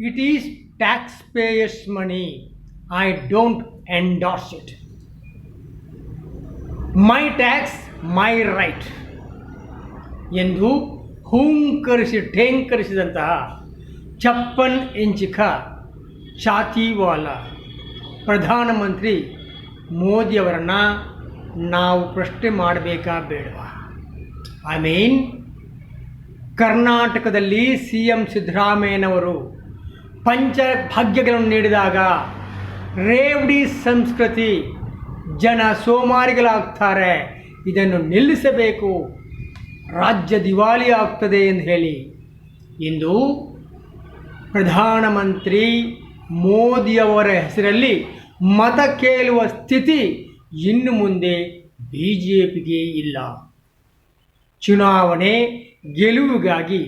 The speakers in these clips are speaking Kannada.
It is taxpayers' money. I don't endorse it. My tax, my right. ಎಂದು ಠೇಂಕರಿಸಿದಂತಹ 56 ಇಂಚಿಕ ಛಾತಿವಾಲ ಪ್ರಧಾನಮಂತ್ರಿ ಮೋದಿಯವರನ್ನು ನಾವು ಪ್ರಶ್ನೆ ಮಾಡಬೇಕಾ ಬೇಡವಾ? ಕರ್ನಾಟಕದಲ್ಲಿ CM ಸಿದ್ದರಾಮಯ್ಯನವರು ಪಂಚಭಾಗ್ಯಗಳನ್ನು ನೀಡಿದಾಗ ರೇವಡಿ ಸಂಸ್ಕೃತಿ, ಜನ ಸೋಮಾರಿಗಳಾಗ್ತಾರೆ, ಇದನ್ನು ನಿಲ್ಲಿಸಬೇಕು, ರಾಜ್ಯ ದಿವಾಳಿ ಆಗ್ತದೆ ಎಂದು ಹೇಳಿ ಇಂದು ಪ್ರಧಾನಮಂತ್ರಿ ಮೋದಿಯವರ ಹೆಸರಲ್ಲಿ ಮತ ಕೇಳುವ ಸ್ಥಿತಿ ಇನ್ನು ಮುಂದೆ BJPಗೆ ಇಲ್ಲ. ಚುನಾವಣೆ ಗೆಲುವಿಗಾಗಿ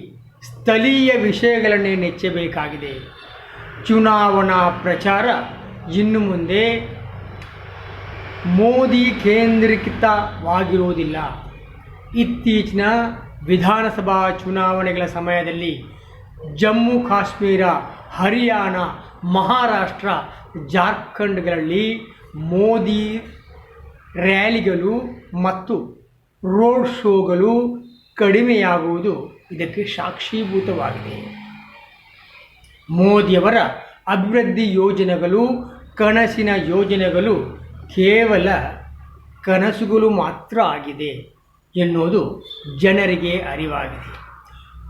ಸ್ಥಳೀಯ ವಿಷಯಗಳನ್ನೇ ನೆಚ್ಚಬೇಕಾಗಿದೆ. ಚುನಾವಣಾ ಪ್ರಚಾರ ಇನ್ನು ಮುಂದೆ ಮೋದಿ ಕೇಂದ್ರೀಕೃತವಾಗಿರುವುದಿಲ್ಲ. ಇತ್ತೀಚಿನ ವಿಧಾನಸಭಾ ಚುನಾವಣೆಗಳ ಸಮಯದಲ್ಲಿ ಜಮ್ಮು ಕಾಶ್ಮೀರ, ಹರಿಯಾಣ, ಮಹಾರಾಷ್ಟ್ರ, ಜಾರ್ಖಂಡ್ಗಳಲ್ಲಿ ಮೋದಿ ರ್ಯಾಲಿಗಳು ಮತ್ತು ರೋಡ್ ಶೋಗಳು ಕಡಿಮೆಯಾಗುವುದು ಇದಕ್ಕೆ ಸಾಕ್ಷೀಭೂತವಾಗಿದೆ. ಮೋದಿಯವರ ಅಭಿವೃದ್ಧಿ ಯೋಜನೆಗಳು, ಕನಸಿನ ಯೋಜನೆಗಳು ಕೇವಲ ಕನಸುಗಳು ಮಾತ್ರ ಆಗಿದೆ ಎನ್ನುವುದು ಜನರಿಗೆ ಅರಿವಾಗಿದೆ.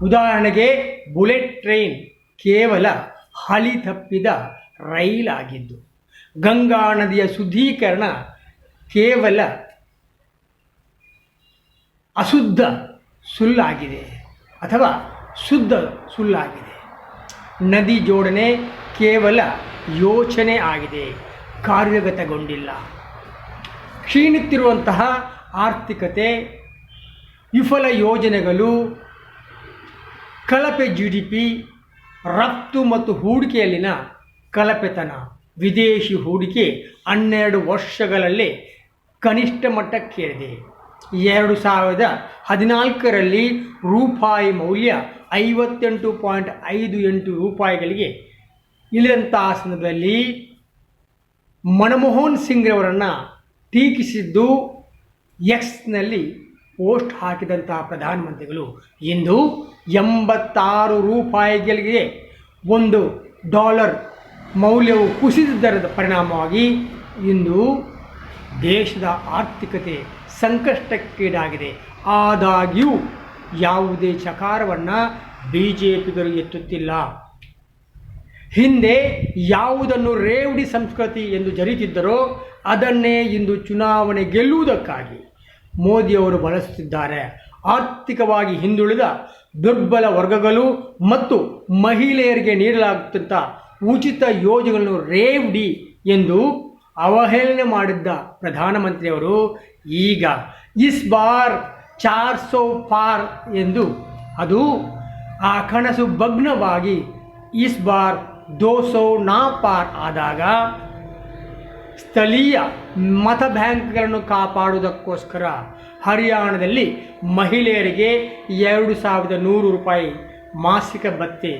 ಉದಾಹರಣೆಗೆ ಬುಲೆಟ್ ಟ್ರೈನ್ ಕೇವಲ ಹಳಿ ತಪ್ಪಿದ ರೈಲಾಗಿದ್ದು, ಗಂಗಾ ನದಿಯ ಶುದ್ಧೀಕರಣ ಕೇವಲ ಅಶುದ್ಧ ಸುಳ್ಳಾಗಿದೆ ಅಥವಾ ಶುದ್ಧ ಸುಳ್ಳಾಗಿದೆ. ನದಿ ಜೋಡಣೆ ಕೇವಲ ಯೋಚನೆ ಆಗಿದೆ, ಕಾರ್ಯಗತಗೊಂಡಿಲ್ಲ. ಕ್ಷೀಣಿಸುತ್ತಿರುವಂತಹ ಆರ್ಥಿಕತೆ, ವಿಫಲ ಯೋಜನೆಗಳು, ಕಳಪೆ GDP, ರಫ್ತು ಮತ್ತು ಹೂಡಿಕೆಯಲ್ಲಿನ ಕಳಪೆತನ, ವಿದೇಶಿ ಹೂಡಿಕೆ 12 ವರ್ಷಗಳಲ್ಲೇ ಕನಿಷ್ಠ ಮಟ್ಟಕ್ಕೇರಿದೆ. 2014ರಲ್ಲಿ ರೂಪಾಯಿ ಮೌಲ್ಯ 58.58 ರೂಪಾಯಿಗಳಿಗೆ ಇಳಿದಂತಹ ಸಂದರ್ಭದಲ್ಲಿ ಮನಮೋಹನ್ ಸಿಂಗ್ರವರನ್ನು ಟೀಕಿಸಿದ್ದು ಎಕ್ಸ್ನಲ್ಲಿ ಪೋಸ್ಟ್ ಹಾಕಿದಂತಹ ಪ್ರಧಾನಮಂತ್ರಿಗಳು ಇಂದು 86 ರೂಪಾಯಿಗಳಿಗೆ $1 ಮೌಲ್ಯವು ಕುಸಿದಿದ್ದರ ಪರಿಣಾಮವಾಗಿ ಇಂದು ದೇಶದ ಆರ್ಥಿಕತೆ ಸಂಕಷ್ಟಕ್ಕೀಡಾಗಿದೆ. ಆದಾಗ್ಯೂ ಯಾವುದೇ ಚಕಾರವನ್ನು BJPಗರು ಎತ್ತುತ್ತಿಲ್ಲ. ಹಿಂದೆ ಯಾವುದನ್ನು ರೇವಡಿ ಸಂಸ್ಕೃತಿ ಎಂದು ಜರಿತಿದ್ದರೋ ಅದನ್ನೇ ಇಂದು ಚುನಾವಣೆ ಗೆಲ್ಲುವುದಕ್ಕಾಗಿ ಮೋದಿಯವರು ಬಳಸುತ್ತಿದ್ದಾರೆ. ಆರ್ಥಿಕವಾಗಿ ಹಿಂದುಳಿದ ದುರ್ಬಲ ವರ್ಗಗಳು ಮತ್ತು ಮಹಿಳೆಯರಿಗೆ ನೀಡಲಾಗುತ್ತಿದ್ದ ಉಚಿತ ಯೋಜನೆಗಳನ್ನು ರೇವಡಿ ಎಂದು ಅವಹೇಳನೆ ಮಾಡಿದ್ದ ಪ್ರಧಾನಮಂತ್ರಿಯವರು ಈಗ ಇಸ್ ಬಾರ್ 400 ಪಾರ್ ಎಂದು ಅದು ಆ ಕನಸು ಭಗ್ನವಾಗಿ ಇಸ್ ಬಾರ್ 200 ನಾ ಪಾರ್ ಆದಾಗ ಸ್ಥಳೀಯ ಮತ ಬ್ಯಾಂಕ್ಗಳನ್ನು ಕಾಪಾಡುವುದಕ್ಕೋಸ್ಕರ ಹರಿಯಾಣದಲ್ಲಿ ಮಹಿಳೆಯರಿಗೆ 2100 ರೂಪಾಯಿ ಮಾಸಿಕ ಭತ್ಯೆ,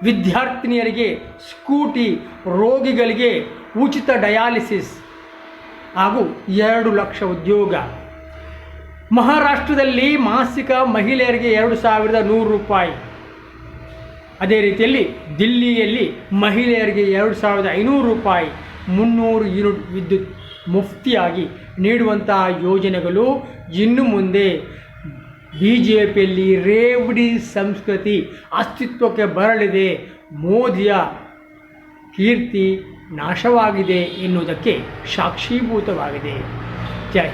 ವಿದ್ಯಾರ್ಥಿನಿಯರಿಗೆ ಸ್ಕೂಟಿ, ರೋಗಿಗಳಿಗೆ ಉಚಿತ ಡಯಾಲಿಸಿಸ್ ಹಾಗೂ 2 ಲಕ್ಷ ಉದ್ಯೋಗ. ಮಹಾರಾಷ್ಟ್ರದಲ್ಲಿ ಮಾಸಿಕ ಮಹಿಳೆಯರಿಗೆ 2100 ರೂಪಾಯಿ. ಅದೇ ರೀತಿಯಲ್ಲಿ ದಿಲ್ಲಿಯಲ್ಲಿ ಮಹಿಳೆಯರಿಗೆ 2500 ರೂಪಾಯಿ 300 ಯೂನಿಟ್ ವಿದ್ಯುತ್ ಮುಫ್ತಿಯಾಗಿ ನೀಡುವಂತಹ ಯೋಜನೆಗಳು ಇನ್ನು ಮುಂದೆ BJPಯಲ್ಲಿ ರೇವಡಿ ಸಂಸ್ಕೃತಿ ಅಸ್ತಿತ್ವಕ್ಕೆ ಬರಲಿದೆ. ಮೋದಿಯ ಕೀರ್ತಿ ನಾಶವಾಗಿದೆ ಎನ್ನುವುದಕ್ಕೆ ಸಾಕ್ಷೀಭೂತವಾಗಿದೆ. ಜೈ